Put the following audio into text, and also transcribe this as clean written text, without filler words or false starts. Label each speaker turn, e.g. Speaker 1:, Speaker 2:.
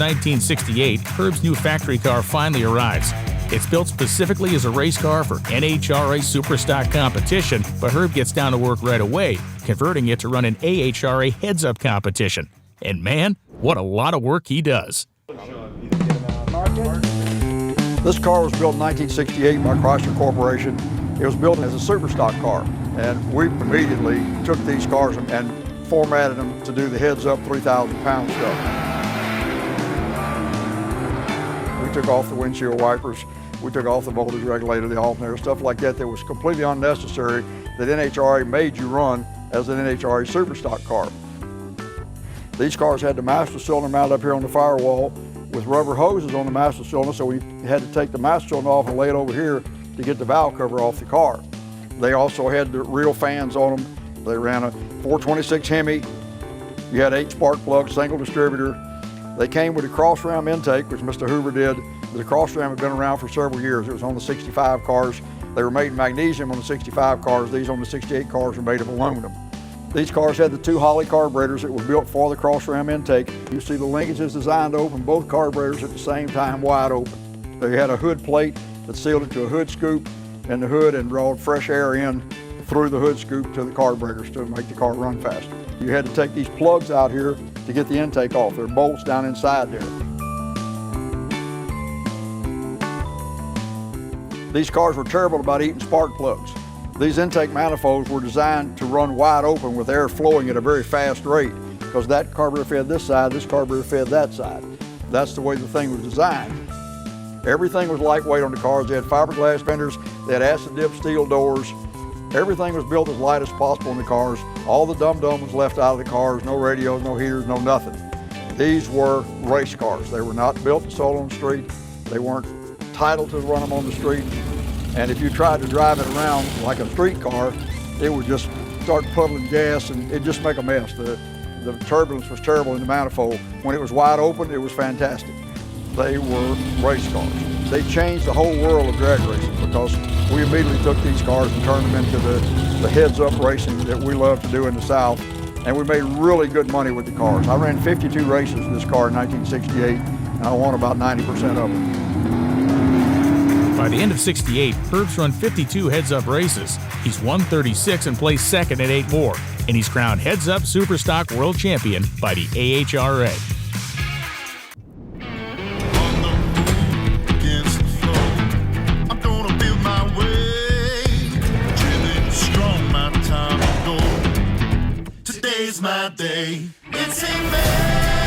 Speaker 1: 1968, Herb's new factory car finally arrives. It's built specifically as a race car for NHRA Superstock competition, but Herb gets down to work right away, converting it to run an AHRA heads-up competition. And man, what a lot of work he does.
Speaker 2: This car was built in 1968 by Chrysler Corporation. It was built as a Superstock car, and we immediately took these cars and formatted them to do the heads-up 3,000-pound stuff. We took off the windshield wipers, we took off the voltage regulator, the alternator, stuff like that that was completely unnecessary that NHRA made you run as an NHRA Superstock car. These cars had the master cylinder mounted up here on the firewall with rubber hoses on the master cylinder, so we had to take the master cylinder off and lay it over here to get the valve cover off the car. They also had the real fans on them. They ran a 426 Hemi. You had 8 spark plugs, single distributor. They came with a cross ram intake, which Mr. Hoover did. The cross ram had been around for several years. It was on the 65 cars. They were made in magnesium on the 65 cars. These on the 68 cars were made of aluminum. These cars had the 2 Holley carburetors that were built for the cross ram intake. You see the linkages designed to open both carburetors at the same time, wide open. They had a hood plate that sealed it to a hood scoop in the hood and brought fresh air in through the hood scoop to the carburetors to make the car run faster. You had to take these plugs out here to get the intake off. There are bolts down inside there. These cars were terrible about eating spark plugs. These intake manifolds were designed to run wide open with air flowing at a very fast rate, because that carburetor fed this side, this carburetor fed that side. That's the way the thing was designed. Everything was lightweight on the cars. They had fiberglass fenders, they had acid dip steel doors. Everything was built as light as possible in the cars. All the dum-dum was left out of the cars, no radios, no heaters, no nothing. These were race cars. They were not built to sold on the street. They weren't titled to run them on the street. And if you tried to drive it around like a street car, it would just start puddling gas and it'd just make a mess. The turbulence was terrible in the manifold. When it was wide open, it was fantastic. They were race cars. They changed the whole world of drag racing because we immediately took these cars and turned them into the heads-up racing that we love to do in the South. And we made really good money with the cars. I ran 52 races in this car in 1968, and I won about 90% of them.
Speaker 1: By the end of '68, Herb's run 52 heads-up races. He's won 36 and placed second at 8 more, and he's crowned heads-up Superstock World Champion by the AHRA.
Speaker 3: My day. It's a man.